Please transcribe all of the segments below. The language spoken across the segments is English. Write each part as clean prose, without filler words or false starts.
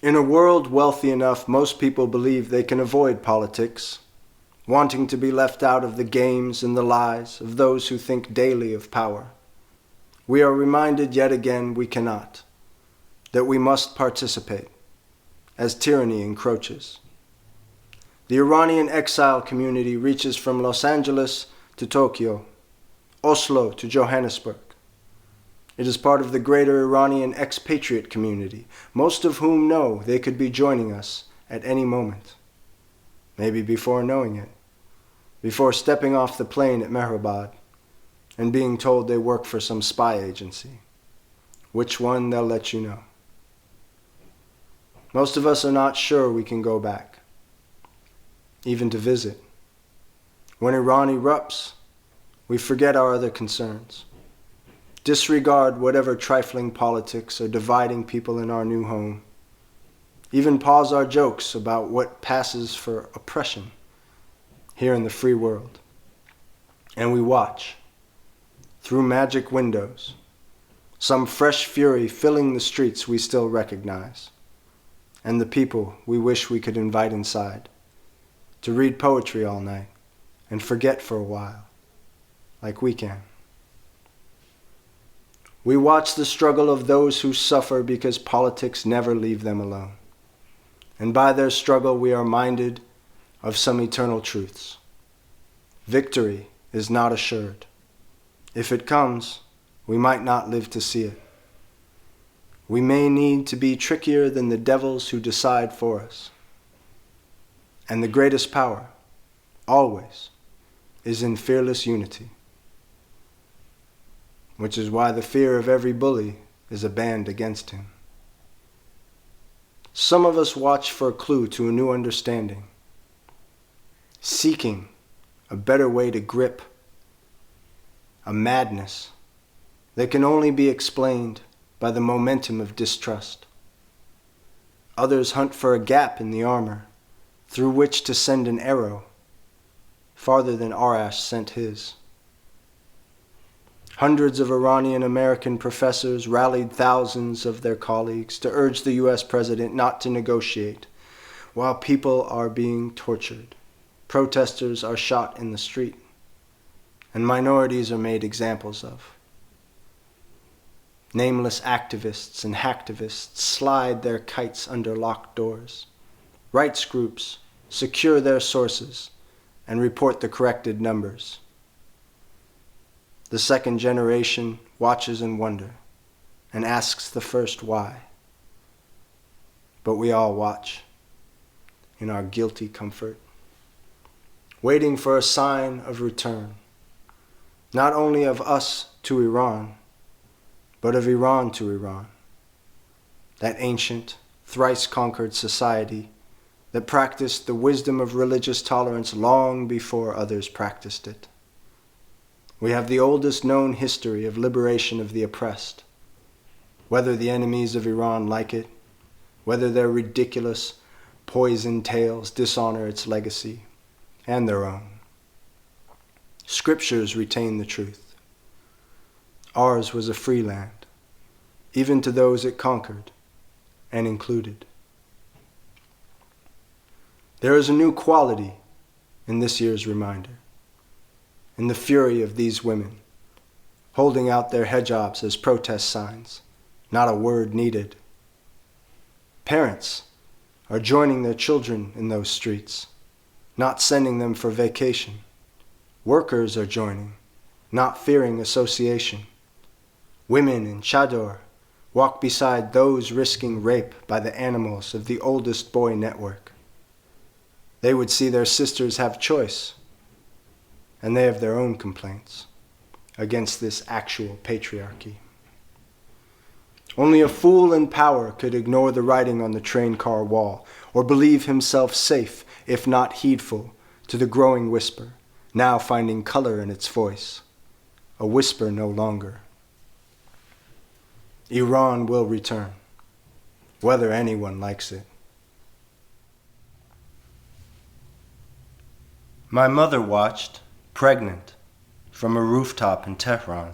In a world wealthy enough, most people believe they can avoid politics, wanting to be left out of the games and the lies of those who think daily of power. We are reminded yet again we cannot, that we must participate, as tyranny encroaches. The Iranian exile community reaches from Los Angeles to Tokyo, Oslo to Johannesburg. It is part of the greater Iranian expatriate community, most of whom know they could be joining us at any moment. Maybe before knowing it, before stepping off the plane at Mehrabad and being told they work for some spy agency. Which one, they'll let you know. Most of us are not sure we can go back, even to visit. When Iran erupts, we forget our other concerns, disregard whatever trifling politics are dividing people in our new home, even pause our jokes about what passes for oppression here in the free world. And we watch, through magic windows, some fresh fury filling the streets we still recognize, and the people we wish we could invite inside, to read poetry all night and forget for a while, like we can. We watch the struggle of those who suffer because politics never leave them alone. And by their struggle we are minded of some eternal truths. Victory is not assured. If it comes, we might not live to see it. We may need to be trickier than the devils who decide for us. And the greatest power, always, is in fearless unity. Which is why the fear of every bully is a band against him. Some of us watch for a clue to a new understanding, seeking a better way to grip a madness that can only be explained by the momentum of distrust. Others hunt for a gap in the armor through which to send an arrow farther than Arash sent his. Hundreds of Iranian American professors rallied thousands of their colleagues to urge the US president not to negotiate, while people are being tortured, protesters are shot in the street, and minorities are made examples of. Nameless activists and hacktivists slide their kites under locked doors. Rights groups secure their sources and report the corrected numbers. The second generation watches in wonder and asks the first why. But we all watch in our guilty comfort, waiting for a sign of return, not only of us to Iran, but of Iran to Iran, that ancient, thrice-conquered society that practiced the wisdom of religious tolerance long before others practiced it. We have the oldest known history of liberation of the oppressed, whether the enemies of Iran like it, whether their ridiculous, poisoned tales dishonor its legacy and their own. Scriptures retain the truth. Ours was a free land, even to those it conquered and included. There is a new quality in this year's reminder, in the fury of these women, holding out their hijabs as protest signs, not a word needed. Parents are joining their children in those streets, not sending them for vacation. Workers are joining, not fearing association. Women in chador walk beside those risking rape by the animals of the oldest boy network. They would see their sisters have choice, and they have their own complaints against this actual patriarchy. Only a fool in power could ignore the writing on the train car wall, or believe himself safe, if not heedful, to the growing whisper, now finding color in its voice, a whisper no longer. Iran will return, whether anyone likes it. My mother watched, pregnant, from a rooftop in Tehran.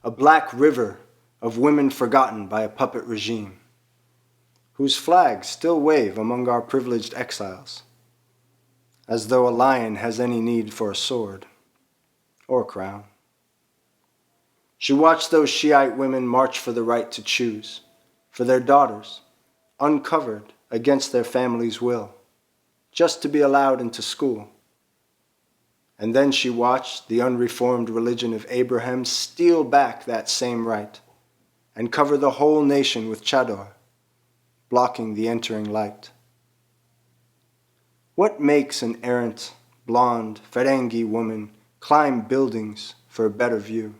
A black river of women forgotten by a puppet regime, whose flags still wave among our privileged exiles, as though a lion has any need for a sword or crown. She watched those Shiite women march for the right to choose, for their daughters, uncovered against their family's will, just to be allowed into school. And then she watched the unreformed religion of Abraham steal back that same right and cover the whole nation with chador, blocking the entering light. What makes an errant, blonde, Ferengi woman climb buildings for a better view,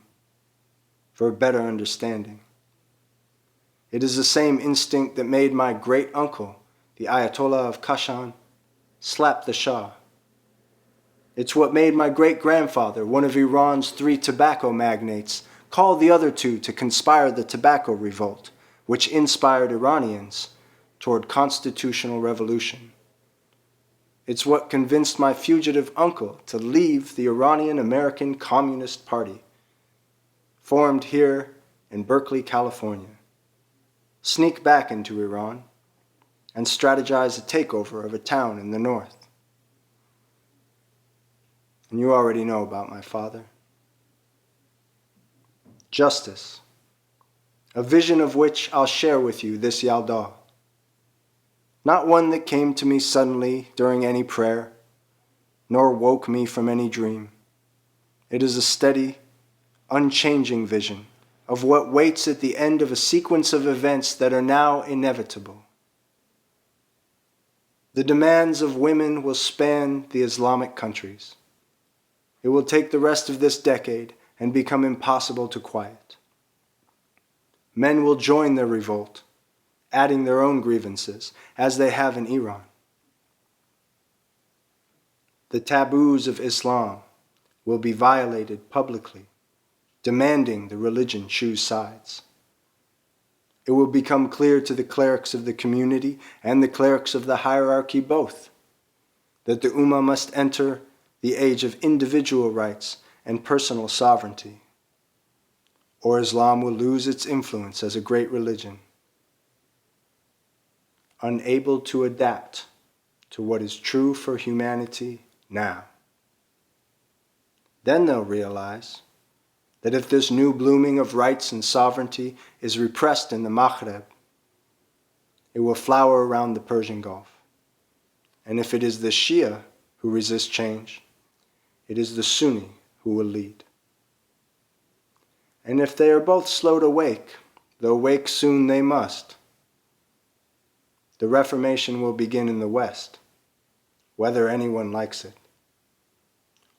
for a better understanding? It is the same instinct that made my great-uncle, the Ayatollah of Kashan, slap the Shah. It's what made my great-grandfather, one of Iran's 3 tobacco magnates, call the other 2 to conspire the tobacco revolt, which inspired Iranians toward constitutional revolution. It's what convinced my fugitive uncle to leave the Iranian American Communist Party, formed here in Berkeley, California, sneak back into Iran, and strategize a takeover of a town in the north. And you already know about my father. Justice, a vision of which I'll share with you this Yalda. Not one that came to me suddenly during any prayer, nor woke me from any dream. It is a steady, unchanging vision of what waits at the end of a sequence of events that are now inevitable. The demands of women will span the Islamic countries. It will take the rest of this decade and become impossible to quiet. Men will join their revolt, adding their own grievances, as they have in Iran. The taboos of Islam will be violated publicly, demanding the religion choose sides. It will become clear to the clerics of the community and the clerics of the hierarchy both that the Ummah must enter the age of individual rights and personal sovereignty, or Islam will lose its influence as a great religion, unable to adapt to what is true for humanity now. Then they'll realize that if this new blooming of rights and sovereignty is repressed in the Maghreb, it will flower around the Persian Gulf. And if it is the Shia who resist change, it is the Sunni who will lead. And if they are both slow to wake, though wake soon they must, the Reformation will begin in the West, whether anyone likes it.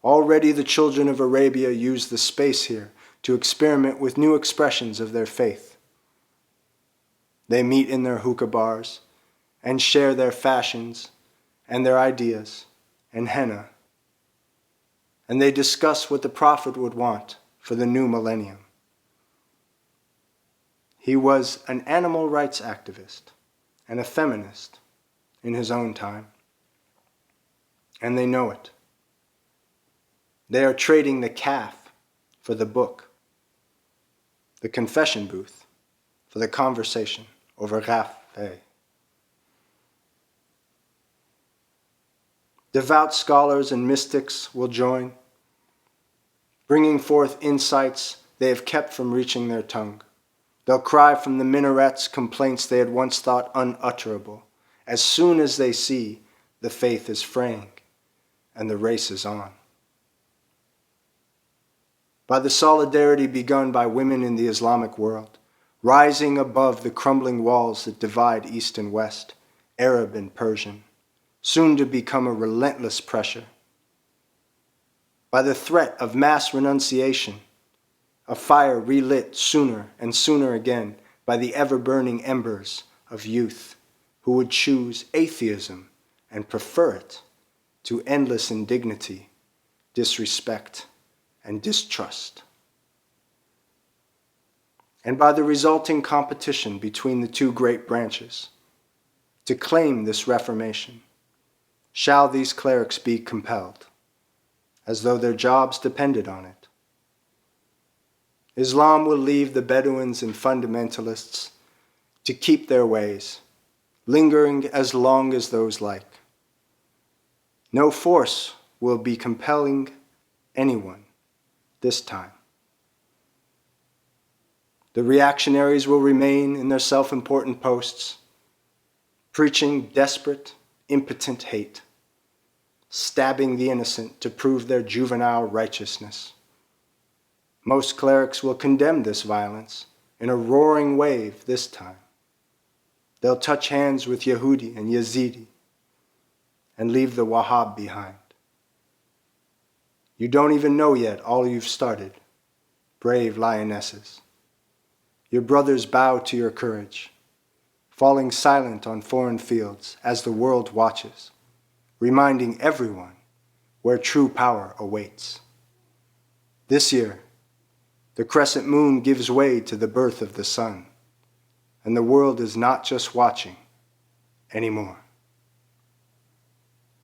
Already the children of Arabia use the space here to experiment with new expressions of their faith. They meet in their hookah bars and share their fashions and their ideas and henna. And they discuss what the Prophet would want for the new millennium. He was an animal rights activist and a feminist in his own time. And they know it. They are trading the calf for the book, the confession booth for the conversation over café. Devout scholars and mystics will join, bringing forth insights they have kept from reaching their tongue. They'll cry from the minarets complaints they had once thought unutterable, as soon as they see the faith is fraying and the race is on. By the solidarity begun by women in the Islamic world, rising above the crumbling walls that divide East and West, Arab and Persian, soon to become a relentless pressure. By the threat of mass renunciation, a fire relit sooner and sooner again by the ever-burning embers of youth who would choose atheism and prefer it to endless indignity, disrespect, and distrust. And by the resulting competition between the two great branches, to claim this reformation, shall these clerics be compelled, as though their jobs depended on it. Islam will leave the Bedouins and fundamentalists to keep their ways lingering as long as those like. No force will be compelling anyone this time. The reactionaries will remain in their self-important posts, preaching desperate, impotent hate, stabbing the innocent to prove their juvenile righteousness. Most clerics will condemn this violence in a roaring wave this time. They'll touch hands with Yehudi and Yazidi and leave the Wahhab behind. You don't even know yet all you've started, brave lionesses. Your brothers bow to your courage, falling silent on foreign fields as the world watches, reminding everyone where true power awaits. This year, the crescent moon gives way to the birth of the sun, and the world is not just watching anymore.